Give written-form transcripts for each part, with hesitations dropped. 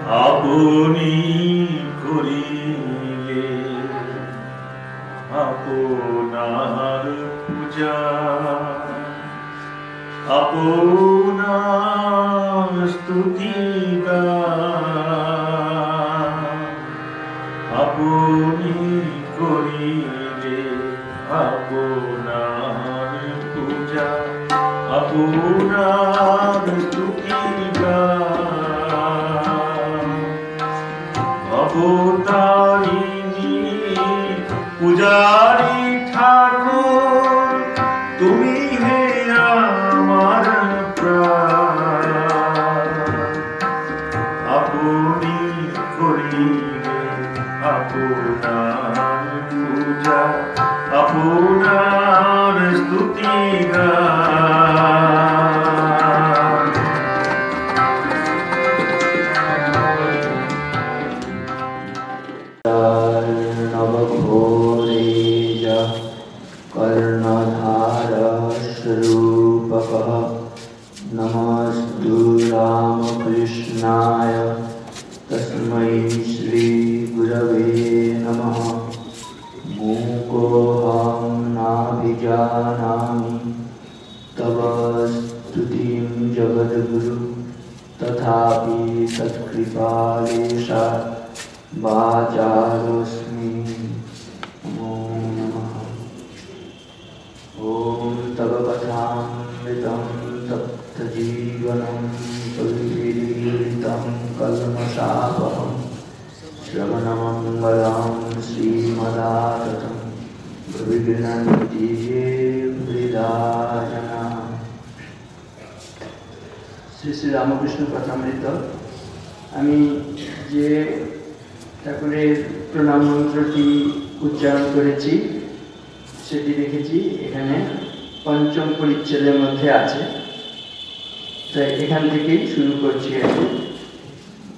আপনি করিলে আপনার পূজা, আপনার স্তুতি গান, আপনি করিলে আপনার পূজা, আপনার স্তুতি গান। অবতারিণী পূজারি ঠাকুর, তুমি হে আমার প্রাণ। আপনি করিলে আপনার পূজা, আপনার স্তুতি গান। नवघोरेज कर्णधारस्वरूपकः नमस्तु रामकृष्णाय तस्मै श्रीगुरवे नमः। मूकोऽहं नाभिजानामि तव स्तुतिं जगद्गुरु, तथापि तत्कृपालेशात् वाचारोऽस्मि। नमो नमः। ॐ तव कथामृतं तप्तजीवनं तुल्यीरितं कल्मषापहं श्रवणमङ्गलं श्रीमदाततं विघ्नन्ति ये हृदा जनाः। শ্রী শ্রী রামকৃষ্ণ কথামৃত। আমি যে ঠাকুরের প্রণাম মন্ত্রটি উচ্চারণ করেছি সেটি দেখেছি এখানে পঞ্চম পরিচ্ছেদের মধ্যে আছে, তাই এখান থেকেই শুরু করছি। এখন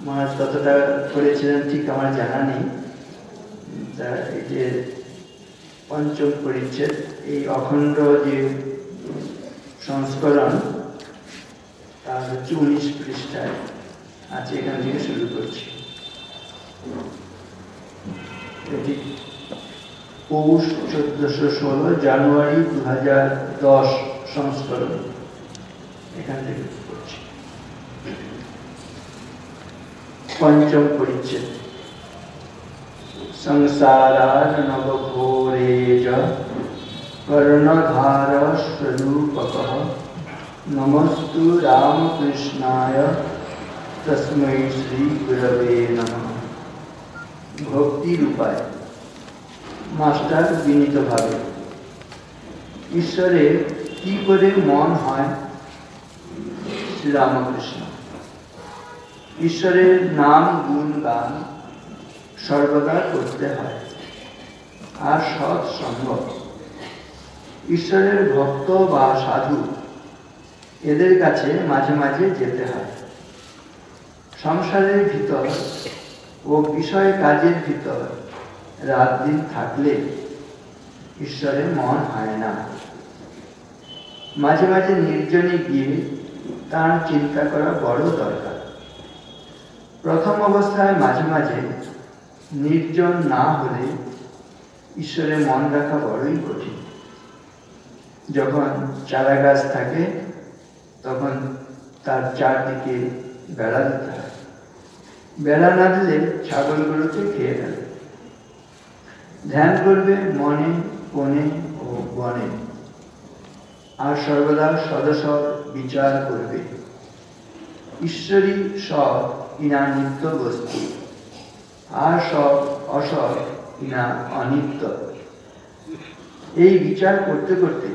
মহারাজ কতটা করেছিলেন ঠিক আমার জানা নেই। তা এই যে পঞ্চম পরিচ্ছেদ, এই অখণ্ড যে সংস্করণ তার হচ্ছে 19 পৃষ্ঠায় আছে, এখান থেকে শুরু করছি। এটি পৌষ 1416 জানুয়ারি 2010 সংস্করণ, এখান থেকে করছি। পঞ্চম পরিচ্ছেদ। সংসারার নবঘোরেজ কর্ণধার স্বরূপকঃ নমস্তু রামকৃষ্ণায় তস্मै শ্রী গুরবে নমঃ। ভক্তির উপায়। মাস্টার বিনীতভাবে, ঈশ্বরের কি করে মন হয়? শ্রীরামকৃষ্ণ। ঈশ্বরের নাম গুণ গান সর্বদা করতে হয়, আর সৎসঙ্গ। ঈশ্বরের ভক্ত বা সাধু এদের কাছে মাঝে মাঝে যেতে হয়। সংসারের ভিতর ও বিষয় কাজের ভিতর রাত দিন থাকলে ঈশ্বরে মন হয় না। মাঝে মাঝে নির্জনে গিয়ে তার চিন্তা করা বড় দরকার। প্রথম অবস্থায় মাঝে মাঝে নির্জন না হলে ঈশ্বরে মন রাখা বড়ই কঠিন। যখন চারা গাছ থাকে তখন তার চারদিকে বেড়া দিতে হয়। বেড়া না দিলে ছাগলগুলোকে খেয়ে ফেলে। ধ্যান করবে মনে, কোণে ও বনে, আর সর্বদা সদসৎ বিচার করবে। ঈশ্বরী সৎ কিনা নিত্য বস্তু, আর সৎ অসৎ কিনা অনিত্য। এই বিচার করতে করতে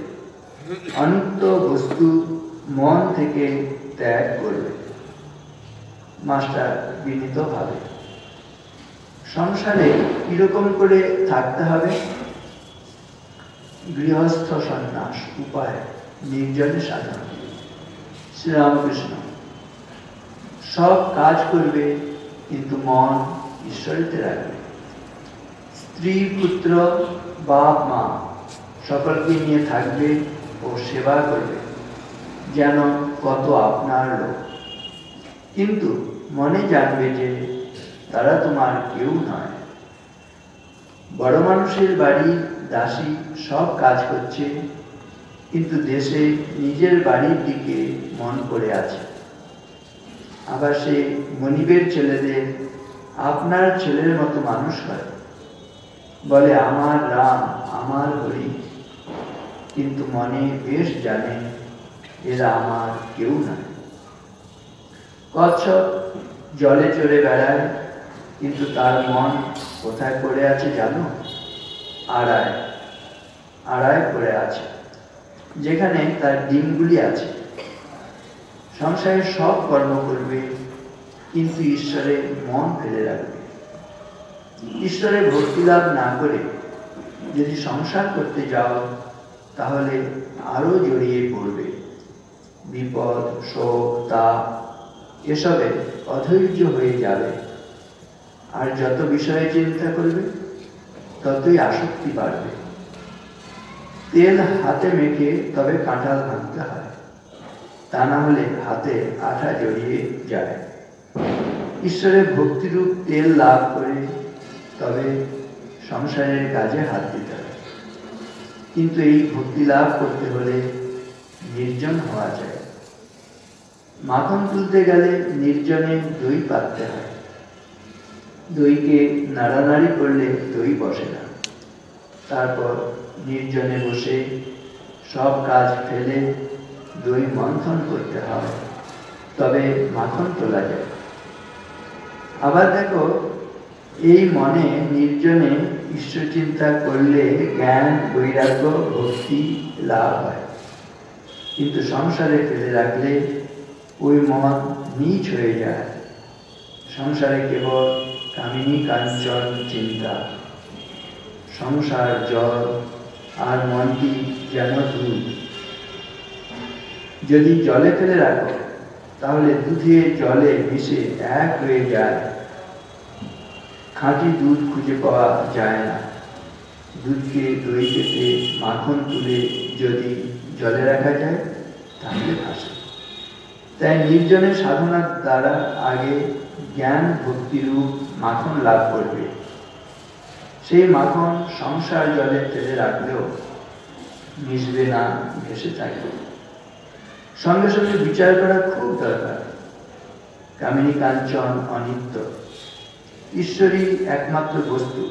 অনিত্য বস্তু মন থেকে ত্যাগ করবে। মাস্টার বিনীতভাবে, সংসারে কিরকম করে থাকতে হবে? গৃহস্থ সন্ন্যাস উপায় নির্জনে সাধন। শ্রীরামকৃষ্ণ। সব কাজ করবে কিন্তু মন ঈশ্বরেতে রাখবে। স্ত্রী, পুত্র, বাপ মা সকলকে নিয়ে থাকবে ও সেবা করবে যেন কত আপনার লোক। কিন্তু মনে জানবে যে তারা তোমার কেউ নয়। বড় মানুষের বাড়ি দাসী সব কাজ করছে, কিন্তু দেশে নিজের বাড়ির দিকে মন করে আছে। আবার সে মনিবের ছেলেদের আপনার ছেলের মতো মানুষ হয়, বলে আমার রাম আমার হরি, কিন্তু মনে বেশ জানে এরা আমার কেউ নয়। কচ্ছপ জলে চড়ে বেড়ায়, কিন্তু তার মন কোথায় পড়ে আছে জানো? আড়ায় আড়ায় পড়ে আছে, যেখানে তার ডিমগুলি আছে। সংসারে সব কর্ম করবে, কিন্তু ঈশ্বরে মন ফেলে রাখবে। ঈশ্বরে ভক্তি লাভ না করে যদি সংসার করতে যাও, তাহলে আরো জড়িয়ে পড়বে। বিপদ, শোক, তাপ এসবে অধৈর্য হয়ে যাবে। আর যত বিষয়ে চিন্তা করবে, ততই আসক্তি বাড়বে। তেল হাতে মেখে তবে কাঁঠাল ভাঙতে হয়, তা না হলে হাতে আঠা জড়িয়ে যায়। ঈশ্বরের ভক্তিরূপ তেল লাভ করে তবে সংসারের কাজে হাত দিতে হয়। কিন্তু এই ভক্তি লাভ করতে হলে নির্জন হওয়া যায়। মাখন তুলতে গেলে নির্জনে দই পাততে হয়। দইকে নাড়ানাড়ি করলে দই বসে না। তারপর নির্জনে বসে সব কাজ ফেলে দই মন্থন করতে হয়, তবে মাখন তোলা যায়। আবার দেখো, এই মনে নির্জনে ঈশ্বর চিন্তা করলে জ্ঞান, বৈরাগ্য, ভক্তি লাভ হয়। কিন্তু সংসারে ফেলে রাখলে ওই মন নীচ হয়ে যায়। সংসারে কেবল কামিনী কাঞ্চন চিন্তা, সংসার জল আর মনটি যেন দুধ। যদি জলে ফেলে রাখো, তাহলে দুধে জলে মিশে এক হয়ে যায়। খাঁটি দুধ খুঁজে পাওয়া যায় না। দুধকে দই পেতে মাখন তুলে যদি জলে রাখা যায়, তাহলে ভাসে। তাই নির্জনের সাধনার দ্বারা আগে জ্ঞান ভক্তিরূপ মাখন লাভ করবে। সেই মাখন সংসার জলে ফেলে রাখলেও মিশবে না, ভেসে থাকবে। সঙ্গে সঙ্গে বিচার করা খুব দরকার। কামিনী কাঞ্চন অনিত্য, ঈশ্বরই একমাত্র বস্তু।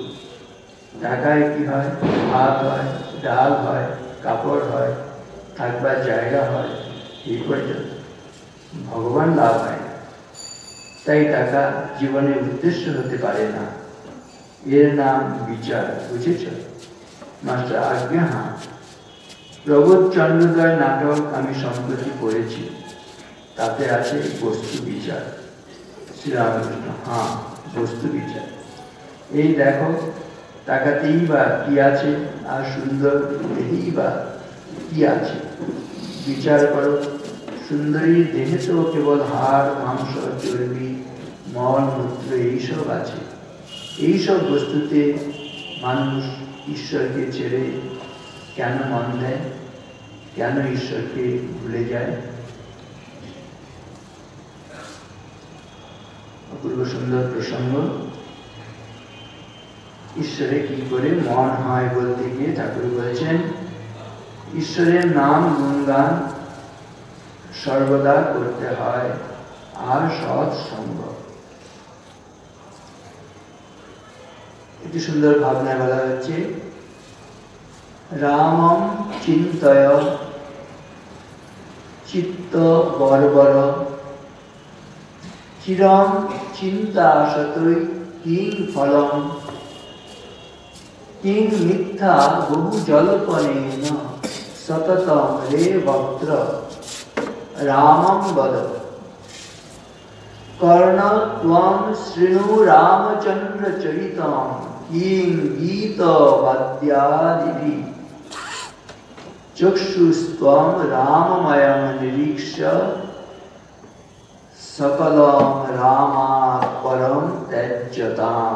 টাকায় কি হয়? ভাত হয়, ডাল হয়, কাপড় হয়, থাকবার জায়গা হয়, এই পর্যন্ত। ভগবান লাভ হয় না। তাই টাকা জীবনের উদ্দেশ্য হতে পারে না। এর নাম বিচার, বুঝেছ? মাস্টার আজ্ঞা। হ্যাঁ, প্রবোধ চন্দ্রোদয় নাটক আমি সম্প্রতি পড়েছি, তাতে আছে বস্তু বিচার। শ্রীরামকৃষ্ণ: হ্যাঁ, বস্তু বিচার। এই দেখো, টাকাতেই বা কি আছে, আর সুন্দর দেহেই বা কি আছে? বিচার করো। সুন্দরীর দেহে তো কেবল হাড়, মাংস, চর্বি, মল, মূত্র এইসব আছে। এইসব বস্তুতে মানুষ ঈশ্বরকে ছেড়ে কেন মন দেয়? কেন ঈশ্বরকে ভুলে যায়? অপূর্ব সুন্দর প্রসঙ্গ। ঈশ্বরে কি করে মন হয় বলতে গিয়ে ঠাকুর বলেছেন, ঈশ্বরের নাম গুণগান সর্বদা করতে হয়, আর সৎসঙ্গ। একটি সুন্দর ভাবনায় বলা হচ্ছে, রামম চিন্তয় চিত্ত বর্বর চিরম চিন্তাশতৈ কিং ফলম কিং মিথ্যা বহু জল্পনেন সততম রে বক্ত্র রামম বদ। কর্ণ ত্বং শৃণু রামচন্দ্র চরিতম কিং গীত বাদ্যাদিভি চক্ষুস্ত্বং রামময়ং নিরীক্ষ্য সকলম রামাৎ পরম ত্যজ্যতাম।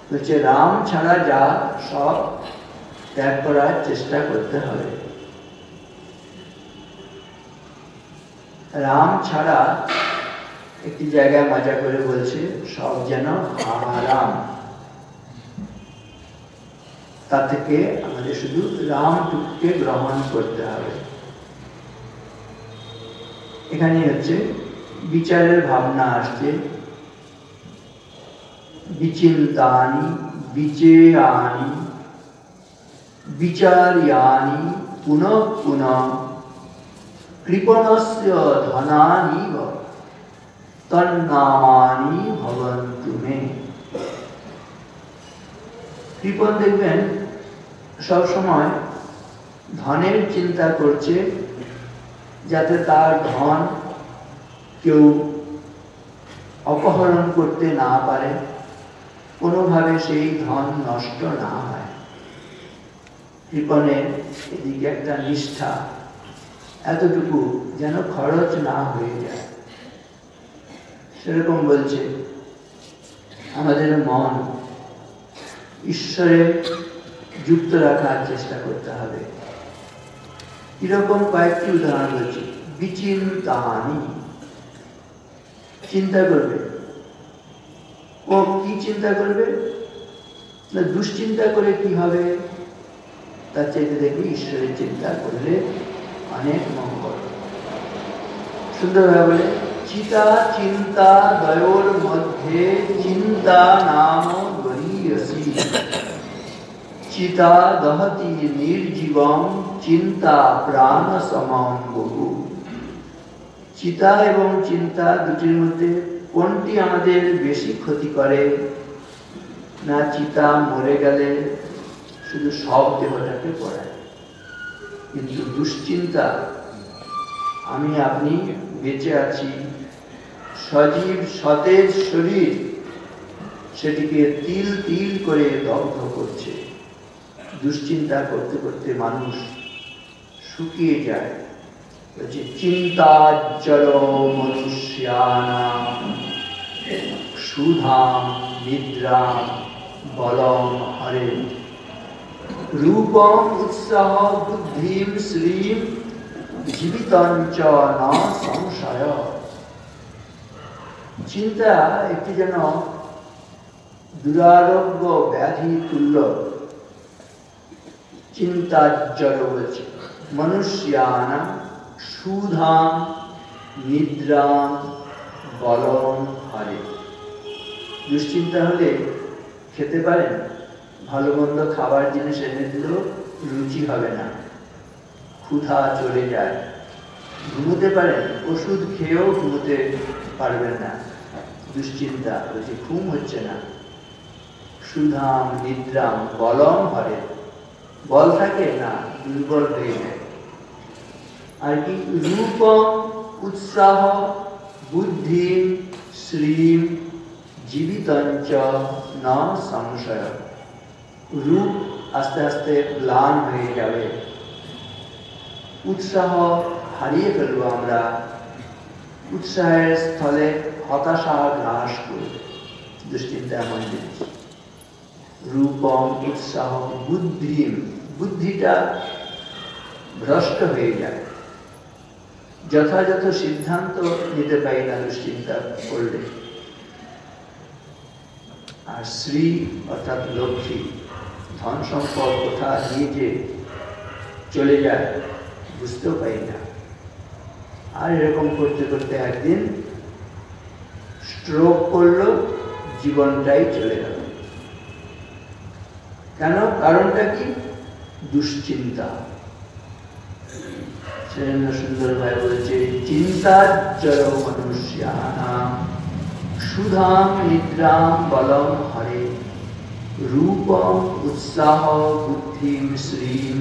বলছে, রাম ছাড়া যা সব ত্যাগ করার চেষ্টা করতে হবে। রাম ছাড়া একটি জায়গায় মজা করে বলছে সব যেন হারাম। তা থেকে আমাদের শুধু রামটুকুকে গ্রহণ করতে হবে। এখানে হচ্ছে বিচারের ভাবনা আসছে। বিচিন্তানি বিচেয়ানি বিচার্যানি পুনঃ পুনঃ কৃপণস্য ধনানিব তন্নামানি ভবন্তু মে। কৃপণ দেখবেন সব সময় ধনের চিন্তা করছে, যাতে তার ধন কেউ অপহরণ করতে না পারে, কোনোভাবে সেই ধন নষ্ট না হয়। কৃপণের এদিকে একটা নিষ্ঠা, এতটুকু যেন খরচ না হয়ে যায়। সেরকম বলছে আমাদের মন ঈশ্বরে যুক্ত রাখার চেষ্টা করতে হবে। এরকম কয়েকটি উদাহরণ বলছি। বিচিন্তানি, চিন্তা করবে। ও কি চিন্তা করবে? না, দুশ্চিন্তা করে কি হবে, তার চাইতে দেখবি ঈশ্বরের চিন্তা করলে অনেক মঙ্গল। সুন্দরভাবে বলে চিতা চিন্তা দয়োর মধ্যে চিন্তা নাম গরীয়সী চিতা দহতি নির্জীবম চিন্তা প্রাণ সমম বহু। চিতা এবং চিন্তা দুটির মধ্যে কোনটি আমাদের বেশি ক্ষতি করে? না, চিতা মরে গেলে শুধু সব দেহটাকে পড়ায়, কিন্তু দুশ্চিন্তা আমি আপনি বেঁচে আছি, সজীব সতেজ শরীর, সেটিকে তিল তিল করে দগ্ধ করছে। দুশ্চিন্তা করতে করতে মানুষ শুকিয়ে যায়। বলছে চিন্তাজ্জর মনুষ্যানাম সুধাম নিদ্রাম বলম হরে রূপম উৎসাহ বুদ্ধিম শ্রীম জীবিতঞ্চ ন সংশয়। চিন্তা একটি যেন দুরারোগ্য ব্যাধি তুল্য। চিন্তাজ্জর বলছে মনুষ্যানাম সুধাম নিদ্রাম বলম হরে। দুশ্চিন্তা হলে খেতে পারেন, ভালো মন্দ খাবার জিনিস এনে দিলেও রুচি হবে না, ক্ষুধা চলে যায়। ঘুমোতে পারেন, ওষুধ খেয়েও ঘুমোতে পারবেন না। দুশ্চিন্তা বলছে ঘুম হচ্ছে না। সুধাম নিদ্রাম বলম হরে, বল থাকে না, দুর্বল হয়ে যায়। আর কি রূপম উৎসাহ বুদ্ধি শ্রীম জীবিতঞ্চ ন সংশয়। রূপ আস্তে আস্তে ম্লান হয়ে যাবে, উৎসাহ হারিয়ে ফেলবো আমরা, উৎসাহের স্থলে হতাশা গ্রাস করবে। দুশ্চিন্তা এমন জিনিস। রূপম উৎসাহ বুদ্ধি, বুদ্ধিটা ভ্রষ্ট হয়ে যায়, যথাযথ সিদ্ধান্ত নিতে পারি না দুশ্চিন্তা করলে। আর শ্রী অর্থাৎ লক্ষ্মী, ধন সম্পদ কোথা নিয়ে যে চলে যায় বুঝতেও পারি না। আর এরকম করতে করতে একদিন স্ট্রোক করলো, জীবনটাই চলে গেল। কেন? কারণটা কি? দুশ্চিন্তা। সেজন্য সুন্দর ভাই বলছে চিন্তাজ্জর মনুষ্যানাম সুধাম নিদ্রাম বলম হরে রূপম উৎসাহ বুদ্ধিম শ্রীম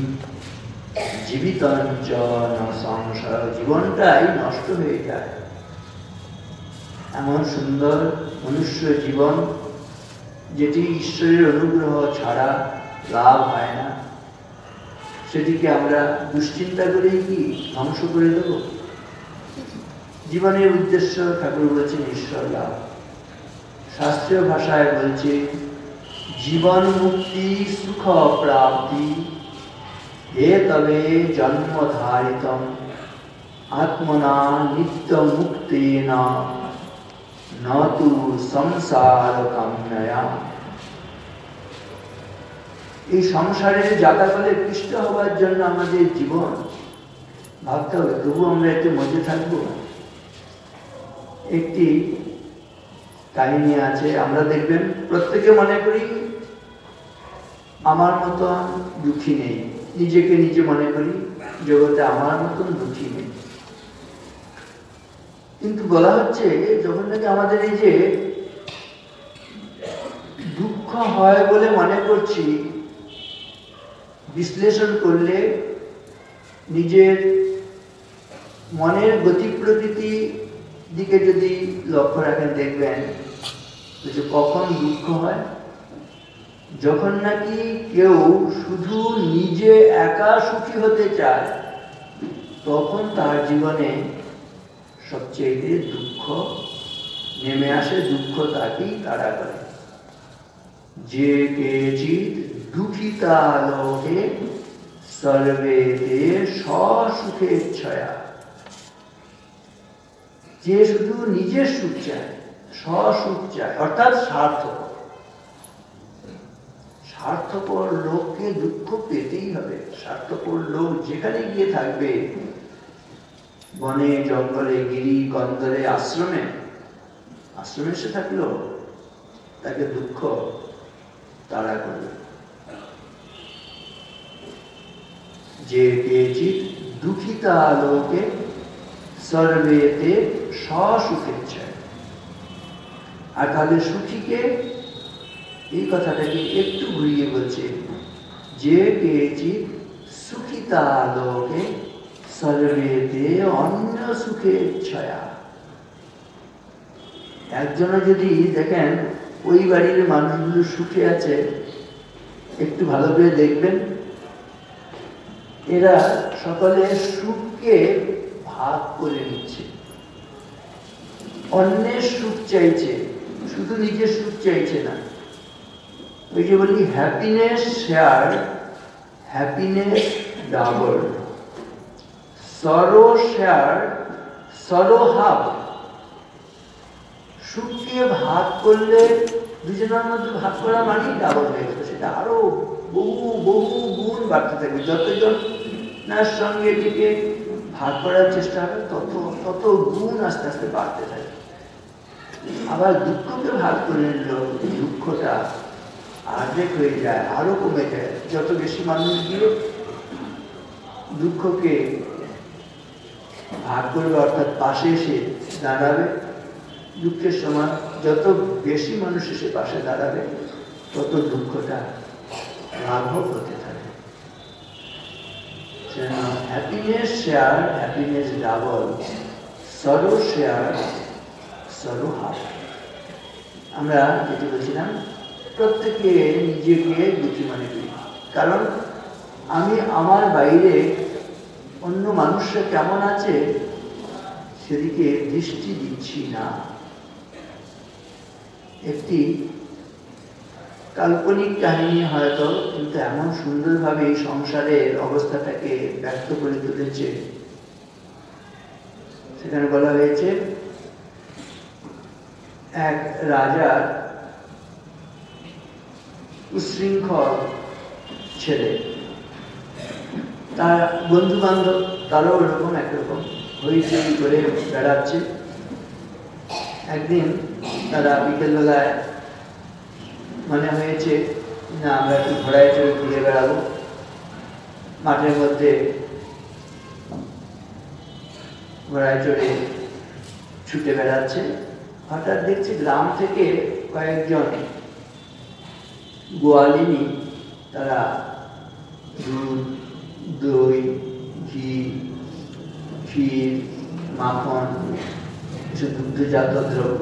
জীবিতঞ্চ ন সংশয়। জীবনটাই নষ্ট হয়ে যায়। এমন সুন্দর মনুষ্য জীবন যেটি ঈশ্বরের অনুগ্রহ ছাড়া লাভ হয় না, সেটিকে আমরা দুশ্চিন্তা করেই কি ধ্বংস করে দেব? জীবনের উদ্দেশ্য ঠাকুর বলেছেন ঈশ্বর লাভ। শাস্ত্রীয় ভাষায় বলছে জীবন মুক্তি সুখ প্রাপ্তি হে তবে জন্মধারিতম আত্মনা নিত্য মুক্তেনা নতু সংসার কামনায়া। এই সংসারের জাতাকলে পিষ্ট হবার জন্য আমাদের জীবন ভাবতে হবে, তবু আমরা একটু মজে থাকবো। একটি কাহিনী আছে, আমরা দেখবেন প্রত্যেকে মনে করি আমার মতন দুঃখী নেই, নিজেকে নিজে মনে করি জগতে আমার মতন দুঃখী নেই। কিন্তু বলা হচ্ছে যখন নাকি আমাদের এই যে দুঃখ হয় বলে মনে করছি, বিশ্লেষণ করলে নিজের মনের গতি প্রকৃতি দিকে যদি লক্ষ্য রাখেন, দেখবেন যে কখন দুঃখ হয়, যখন নাকি কেউ শুধু নিজে একা সুখী হতে চায়, তখন তার জীবনে সবচেয়ে দুঃখ নেমে আসে, দুঃখ তাকেই তাড়া করে। যে কেচিৎ দুঃখিতা লোকে সর্বেতে স্বসুখেচ্ছয়া। যে শুধু নিজের সুখ চায়, স্বসুখ চায়, অর্থাৎ স্বার্থপর লোককে দুঃখ পেতেই হবে। স্বার্থপর লোক যেখানে গিয়ে থাকবে, বনে জঙ্গলে গিরি গন্ধরে আশ্রমে এসে থাকলো, তাকে দুঃখ তাড়া করবে। যে কেচিৎ দুঃখিতা লোকে সর্বেতে স্বসুখেচ্ছয়া। আর তাহলে সুখীকে এই কথাটাকে একটু ঘুরিয়ে বলছে, যে কেচিৎ সুখিতা লোকে সর্বেতে অন্য সুখেচ্ছয়া। একজনে যদি দেখেন ওই বাড়ির মানুষগুলো সুখে আছে, একটু ভালো করে দেখবেন, এরা সকলে সুখকে ভাগ করে নিচ্ছে, অন্যের সুখ চাইছে, শুধু নিজের সুখ চাইছে না। ওই যে বলি হ্যাপিনেস শেয়ার, হ্যাপিনেস ডাবল, সরো শেয়ার, সরো হাফ। সুখকে ভাগ করলে দুজনের মধ্যে ভাগ করা মানেই ডাবল হয়ে গেল, সেটা আরো বহু বহু গুণ বাড়তে থাকবে। যতজন নার সঙ্গে এটিকে ভাগ করার চেষ্টা হবে, তত তত গুণ আস্তে আস্তে বাড়তে থাকে। আবার দুঃখকে ভাগ করে নিল, দুঃখটা আর্ধেক হয়ে যায়, আরো কমে যায়। যত বেশি মানুষ গিয়ে দুঃখকে ভাগ করবে, অর্থাৎ পাশে এসে দাঁড়াবে, দুঃখের সময় যত বেশি মানুষ এসে পাশে দাঁড়াবে, তত দুঃখটা লাঘব হতে থাকে। হ্যাপিনেস শেয়ার, হ্যাপিনেস ডাবল, সরো শেয়ার, সরো হাফ। আমরা যেটা বলছিলাম, প্রত্যেকে নিজেকে দুঃখী মনে করি, কারণ আমি আমার বাইরে অন্য মানুষরা কেমন আছে সেদিকে দৃষ্টি দিচ্ছি না। একটি কাল্পনিক কাহিনী হয়তো, কিন্তু এমন সুন্দরভাবে এই সংসারের অবস্থাটাকে ব্যক্ত করে তুলেছে। সেখানে বলা হয়েছে, এক রাজার উশৃঙ্খল ছেলে, তার বন্ধু বান্ধব তারও ওরকম একরকম হইচই করে বেড়াচ্ছে। একদিন তারা বিকেলবেলায় মনে হয়েছে, না আমরা একটু ঘোড়ায় চড়ে ঘুরে বেড়াবো। মাঠের মধ্যে ঘোড়ায় চড়ে ছুটে বেড়াচ্ছে। হঠাৎ দেখছি গ্রাম থেকে কয়েকজন গোয়ালিনী, তারা দুধ, দই, ঘি, ক্ষীর, মাখন, কিছু দুগ্ধজাত দ্রব্য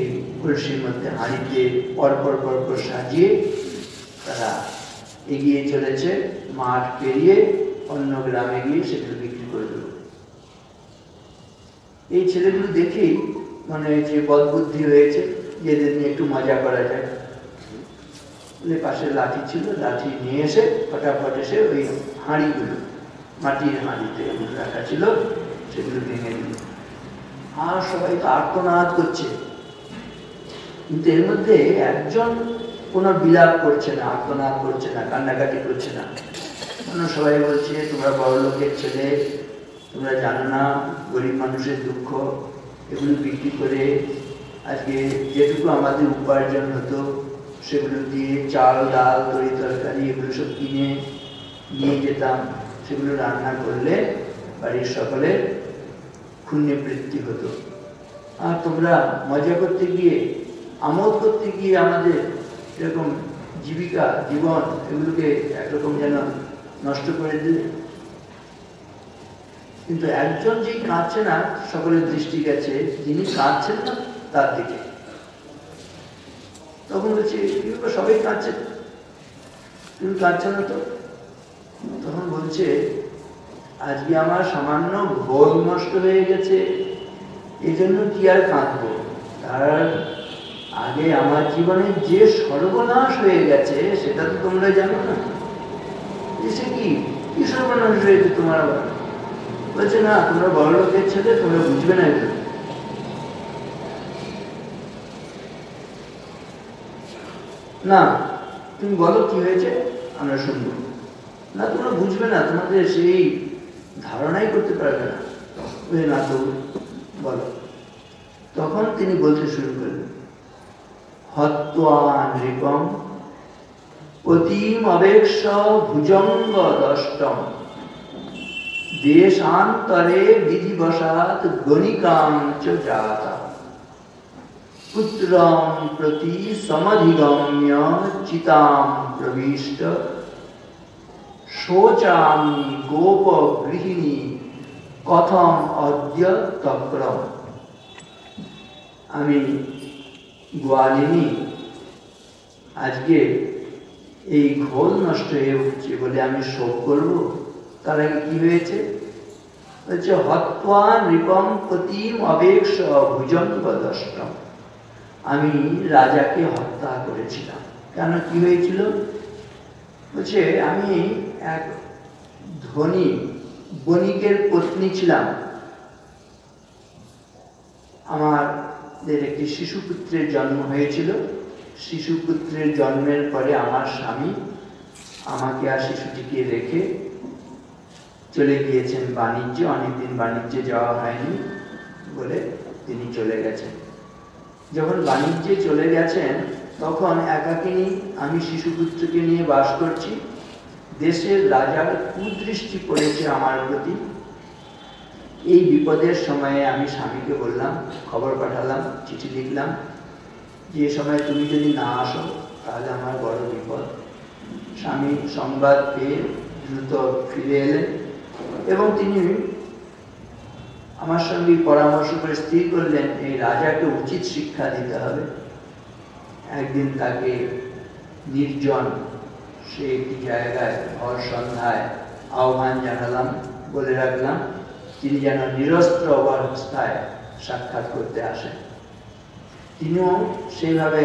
এই কলসির মধ্যে হাঁড়িতে পরপর পরপর সাজিয়ে তারা এগিয়ে চলেছে, মাঠ পেরিয়ে অন্য গ্রামে গিয়ে সেগুলো বিক্রি করে দেব। এই ছেলেগুলো দেখেই মনে হয়েছে বদবুদ্ধি হয়েছে, এদের নিয়ে একটু মজা করা যায়। পাশে লাঠি ছিল, লাঠি নিয়ে এসে ফটাফট এসে ওই হাঁড়িগুলো মাটির হাঁড়িতে এগুলো রাখা ছিল, সেগুলো ভেঙে দিল। আর সবাই তো আর্তনাদ করছে, কিন্তু এর মধ্যে একজন কোনো বিলাপ করছে না, আর্তনাদ করছে না, কান্নাকাটি করছে না। সবাই বলছে তোমরা বড় লোকের ছেলে, তোমরা জানো না গরিব মানুষের দুঃখ, এগুলো বিক্রি করে আজকে যেটুকু আমাদের উপার্জন হতো সেগুলো দিয়ে চাল ডাল তরি তরকারি এগুলো সব কিনে নিয়ে যেতাম, সেগুলো রান্না করলে বাড়ির সকলের পুণ্যবৃত্তি হতো। আর তোমরা মজা করতে গিয়ে, আমোদ করতে গিয়ে আমাদের এরকম জীবিকা জীবন এগুলোকে একরকম যেন নষ্ট করে দিলে। কিন্তু একজন যেই কাঁদছে না, সকলের দৃষ্টি গেছে যিনি কাঁদছেন না তার দিকে। তখন বলছে সবাই কাঁদছে, তুমি কাঁদছ না তো? তখন বলছে আজকে আমার সামান্য ভোগ নষ্ট হয়ে গেছে, এই জন্য কি আর কাঁদবো? তার আগে আমার জীবনে যে সর্বনাশ হয়ে গেছে সেটা তো তোমরা জানো না। এসে কি সর্বনাশ হয়েছে তোমার? আবার বলছে না, তোমরা বড় লোকের ছেলে, তোমরা বুঝবে না এগুলো। না, তুমি বলো কি হয়েছে, আমরা শুনবো। না, তোমরা বুঝবে না, তোমাদের সেই ধারণাই করতে পারবে না। না তো বলো। তখন তিনি বলতে শুরু করলেন, হত্বা নৃপম অতিম অবেক্ষ ভুজঙ্গ দষ্টম দেশান্তরে বিধিবশাৎ গণিকাঞ্চ জাতা পুত্রম প্রতি সমধিগম্য চিতাম প্রবিষ্ট শোচামি গোপ গৃহিণী কথম অদ্য তক্রম। আমি গোয়ালিনী, আজকে এই ঘোল নষ্ট হয়ে উঠছে বলে আমি শোক করব। তার আগে কি হয়েছে? বলছে হত্বা নৃপম পতিম অবেক্ষ ভুজঙ্গ দষ্টম। আমি রাজাকে হত্যা করেছিলাম। কেন, কি হয়েছিল? বলছে আমি এক ধনী বণিকের পত্নী ছিলাম। আমাদের একটি শিশুপুত্রের জন্ম হয়েছিল। শিশুপুত্রের জন্মের পরে আমার স্বামী আমাকে আর শিশুটিকে রেখে চলে গিয়েছেন বাণিজ্যে। অনেকদিন বাণিজ্যে যাওয়া হয়নি বলে তিনি চলে গেছেন। যখন বাণিজ্যে চলে গেছেন তখন একাকিনী আমি শিশুপুত্রকে নিয়ে বাস করছি। দেশের রাজার কুদৃষ্টি পড়েছে আমার প্রতি। এই বিপদের সময়ে আমি স্বামীকে বললাম, খবর পাঠালাম, চিঠি লিখলাম যে সময় তুমি যদি না আসো তাহলে আমার বড় বিপদ। স্বামী সংবাদ পেয়ে দ্রুত ফিরে এলেন এবং তিনি আমার সঙ্গে পরামর্শ করে স্থির করলেন এই রাজাকে উচিত শিক্ষা দিতে হবে। একদিন তাকে নির্জন সে একটি জায়গায় ভর সন্ধ্যায় আহ্বান জানালাম, বলে রাখলাম তিনি যেন নিরস্ত্র অবস্থায় সাক্ষাৎ করতে আসেন। তিনিও সেইভাবে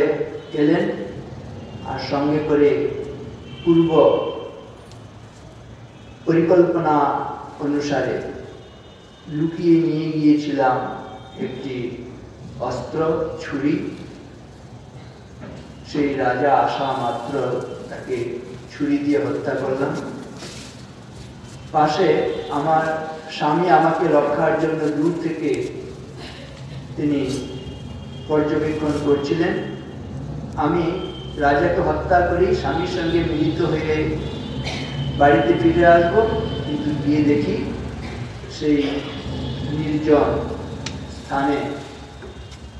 এলেন আর সঙ্গে করে পূর্ব পরিকল্পনা অনুসারে লুকিয়ে নিয়ে গিয়েছিলাম একটি অস্ত্র, ছুরি। সেই রাজা আসা মাত্র তাকে ছুরি দিয়ে হত্যা করলাম। পাশে আমার স্বামী আমাকে রক্ষার জন্য দূর থেকে তিনি পর্যবেক্ষণ করছিলেন। আমি রাজাকে হত্যা করি স্বামীর সঙ্গে মিলিত হয়ে বাড়িতে ফিরে আসবো, কিন্তু গিয়ে দেখি সেই নির্জন স্থানে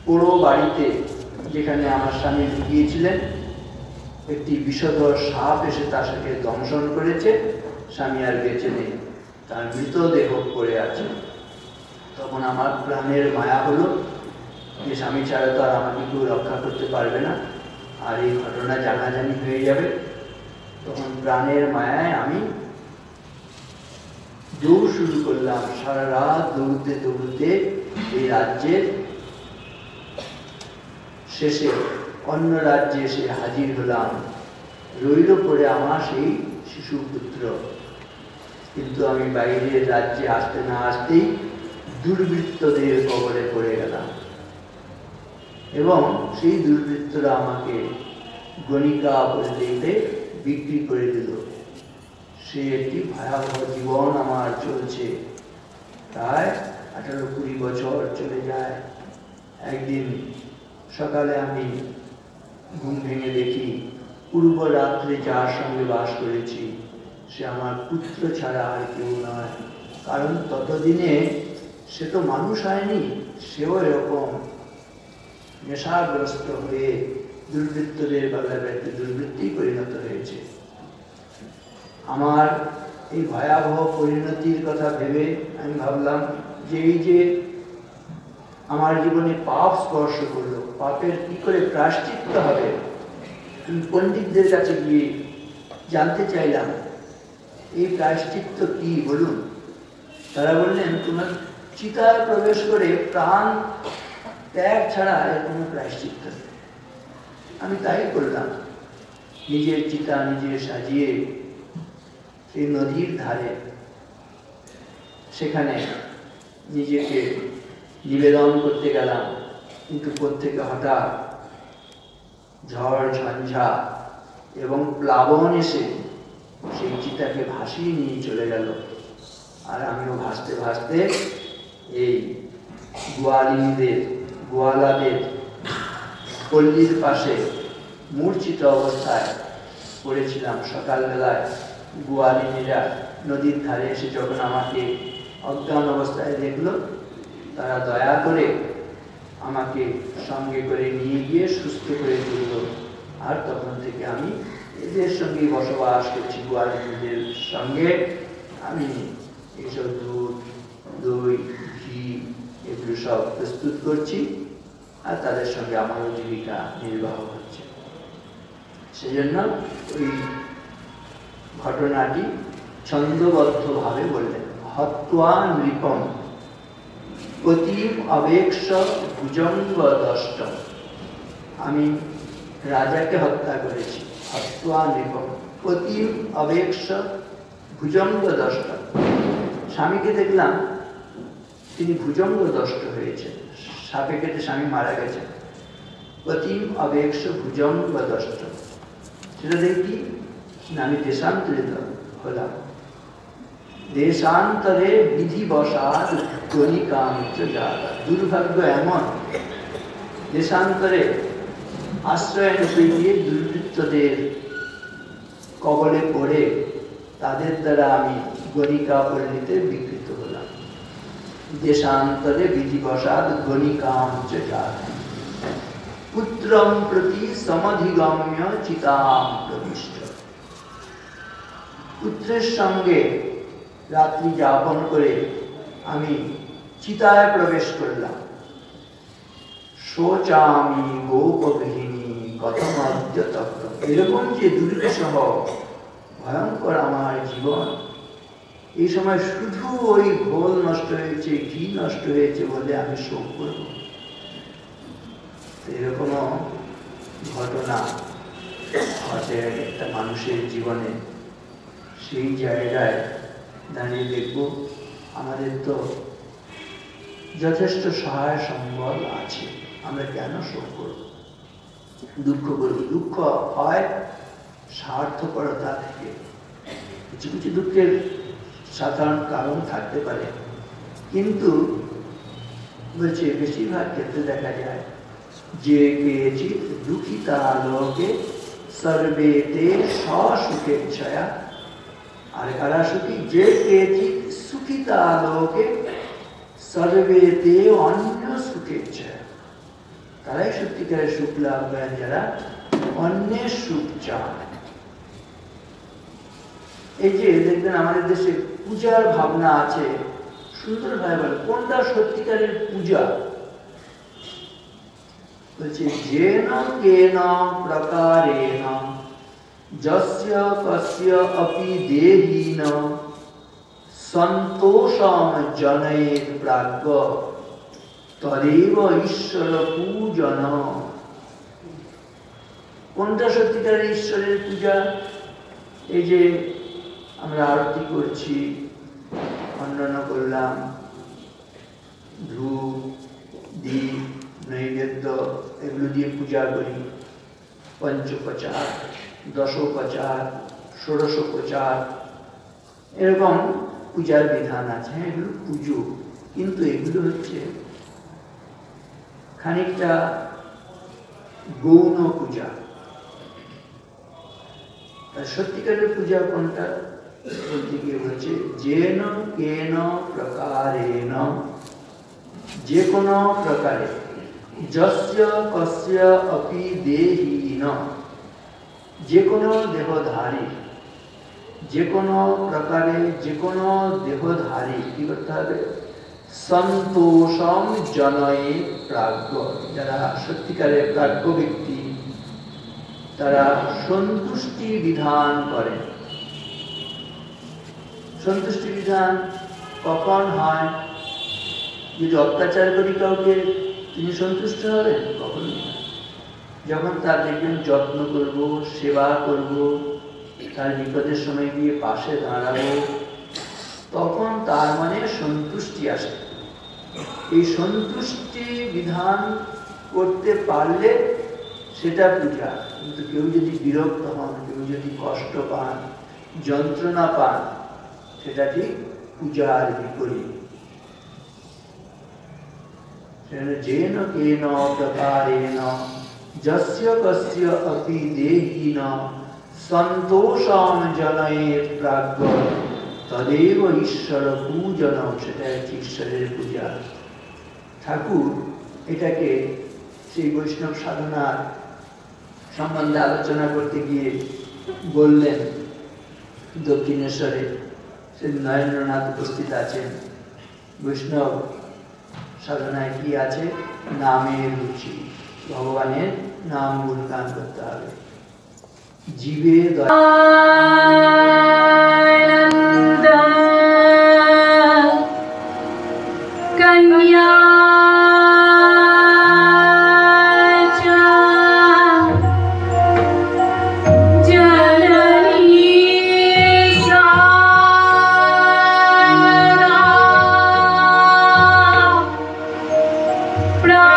পুরো বাড়িতে যেখানে আমার স্বামী লুকিয়েছিলেন একটি বিষধর সাপ এসে তার সাথে দংশন করেছে। স্বামী আর বেঁচে নেই, তার মৃতদেহ পড়ে আছে। তখন আমার প্রাণের মায়া হলো যে স্বামী ছাড়া তো আর আমাকে কেউ রক্ষা করতে পারবে না, আর এই ঘটনা জানাজানি হয়ে যাবে। তখন প্রাণের মায়ায় আমি দৌড় শুরু করলাম। সারা রাত দৌড়তে দৌড়তে এই রাজ্যের শেষে অন্য রাজ্যে এসে হাজির হলাম। রইল পড়ে আমার সেই শিশুপুত্র। কিন্তু আমি বাইরের রাজ্যে আসতে না আসতেই দুর্বৃত্তদের কবলে পড়ে গেলাম এবং সেই দুর্বৃত্তরা আমাকে গণিকা পল্লীতে বিক্রি করে দিল। সে একটি ভয়াবহ জীবন আমার চলছে, প্রায় 18-20 বছর চলে যায়। একদিন সকালে আমি ঘুম ভেঙে দেখি পূর্ব রাত্রে যার সঙ্গে বাস করেছি সে আমার পুত্র ছাড়া আর কেউ নয়। কারণ ততদিনে সে তো মানুষ হয়নি, সেও এরকম নেশাগ্রস্ত হয়ে দুর্বৃত্তদের বেলায় দুর্বৃত্তি পরিণত হয়েছে। আমার এই ভয়াবহ পরিণতির কথা ভেবে আমি ভাবলাম যে এই যে আমার জীবনে পাপ স্পর্শ করলো, পাপের কি করে প্রায়শ্চিত্ত হবে। পণ্ডিতদের কাছে গিয়ে জানতে চাইলাম এই প্রায়শ্চিত্ত কি বলুন। তারা বললেন তোমার চিতায় প্রবেশ করে প্রাণ ত্যাগ ছাড়া এর কোনো প্রায়শ্চিত্ত নেই। আমি তাই করলাম, নিজের চিতা নিজে সাজিয়ে সেই নদীর ধারে সেখানে নিজেকে নিবেদন করতে গেলাম। কিন্তু প্রত্যেকে হঠাৎ ঝড় ঝঞ্ঝা এবং প্লাবন এসে সেই চিতাকে ভাসিয়ে নিয়ে চলে গেল। আর আমিও ভাসতে ভাসতে এই গোয়ালাদের পল্লীর পাশে মূর্ছিত অবস্থায় পড়েছিলাম। সকালবেলায় গোয়ালিনীরা নদীর ধারে এসে যখন আমাকে অজ্ঞান অবস্থায় দেখলো, তারা দয়া করে আমাকে সঙ্গে করে নিয়ে গিয়ে সুস্থ করে তুলল। আর তখন থেকে আমি এদের সঙ্গে বসবাস করছি, গোয়ালিনীদের সঙ্গে। আমি এইসব দুধ, দই, ঘি এগুলো সব প্রস্তুত করছি আর তাদের সঙ্গে আমারও জীবিকা নির্বাহ হচ্ছে। সেজন্য ওই ঘটনাটি ছন্দবদ্ধভাবে বললেন। হত্বা নৃপম পতিম অবেক্ষ ভুজঙ্গ দষ্ট। আমি রাজাকে হত্যা করেছি। হত্বা নৃপম পতিম অবেক্ষ ভুজঙ্গ দষ্ট। স্বামীকে দেখলাম তিনি ভুজঙ্গ দষ্ট হয়েছে, সাপে কেটে স্বামী মারা গেছে। পতিম অবেক্ষ ভুজঙ্গ দষ্ট, সেটা দেখি আমি দেশান্তরিত হলাম। দেশান্তরে বিধিবশাৎ গণিকাঞ্চ জাতা। দুর্ভাগ্য এমন, দেশান্তরে আশ্রয় নিতে গিয়ে দুর্বৃত্তদের কবলে পড়ে তাদের দ্বারা আমি গণিকা পল্লীতে বিকৃত হলাম। দেশান্তরে বিধিবশাৎ গণিকাঞ্চ জাতা পুত্রম প্রতি সমধিগম্য চিতাম প্রবিষ্ট। পুত্রের সঙ্গে রাত্রি যাপন করে আমি চিতায় প্রবেশ করলাম। শোচামি গোপগৃহিণী কথমদ্য তপ্ত। এরকম যে দুর্বিষহ ভয়ঙ্কর আমার জীবন, এই সময় শুধু ওই ঘোল নষ্ট হয়েছে, ঘি নষ্ট হয়েছে বলে আমি শোক করব। এরকম ঘটনা ঘটে একটা মানুষের জীবনে। সেই জায়গায় দাঁড়িয়ে দেখব আমাদের তো যথেষ্ট সহায় সম্বল আছে, আমরা কেন শোক করব, দুঃখ করব। দুঃখ হয় স্বার্থপরতা থেকে। কিছু কিছু দুঃখের সাধারণ কারণ থাকতে পারে, কিন্তু বলছে বেশিরভাগ ক্ষেত্রে দেখা যায় যে কেচিৎ দুঃখিতা লোকে সর্বেতে সুখেচ্ছয়া। আর কারা সুখী? যে কেচিৎ সুখিতা লোকে সর্বেতে অন্য সুখেচ্ছয়া। তারাই সত্যিকারের সুখ লাভ করেন যারা অন্যের সুখ চান। এই যে দেখবেন আমাদের দেশে পূজার ভাবনা আছে, সুন্দরভাবে বলে কোনটা সত্যিকারের পূজা। বলছে যেন কেন প্রকারেণ যস্য কস্য অপি দেহিন সন্তোষম জনয়েৎ প্রাজ্ঞ তদেব ঈশ্বর পূজন। কোনটা সত্যিকারের ঈশ্বরের পূজা? এই যে আমরা আরতি করছি, সম্মান করলাম, ধূপ দীপ নৈবেদ্য এগুলো দিয়ে পূজা করি, পঞ্চোপচার, দশোপচার, ষোড়শোপচার, এরকম পূজার বিধান আছে। এগুলো পুজো, কিন্তু এগুলো হচ্ছে খানিকটা গৌণ পূজা। সত্যিকারের পূজা কোনটা বলতে গিয়ে বলছে, যেন কেন প্রকারেণ, যে কোনো প্রকারে, যস্য কস্য অপি দেহিন, যে কোনো দেহধারী, যে কোনো প্রকারে যে কোনো দেহধারী কি করতে হবে, সন্তোষম জনয়ে প্রাজ্ঞ, যারা সত্যিকারের প্রাজ্ঞ ব্যক্তি তারা সন্তুষ্টি বিধান করেন। সন্তুষ্টি বিধান কখন হয়? যদি অত্যাচার করি কাউকে, তিনি সন্তুষ্ট হবেন? কখন? যখন তার দেখবেন যত্ন করব, সেবা করব, তার বিপদের সময় গিয়ে পাশে দাঁড়াবো, তখন তার মানে সন্তুষ্টি আসে। এই সন্তুষ্টি বিধান করতে পারলে সেটা পূজা। কিন্তু কেউ যদি বিরক্ত হন, কেউ যদি কষ্ট পান, যন্ত্রণা পান, সেটা ঠিক পূজার বিপরীত। যেন কেন প্রকারেণ যস্য কস্য অপি দেহিন সন্তোষম জনয়েৎ প্রাজ্ঞ তদেব ঈশ্বর পূজনম, সেটা হচ্ছে ঈশ্বরের পূজা। ঠাকুর এটাকে সেই বৈষ্ণব সাধনার সম্বন্ধে আলোচনা করতে গিয়ে বললেন, দক্ষিণেশ্বরে সে নরেন্দ্রনাথ উপস্থিত আছেন। বৈষ্ণব সাধনায় কি আছে? নামের রুচি, ভগবানের নাম গুণগান করতে হবে। জীবে কন্যা প্রা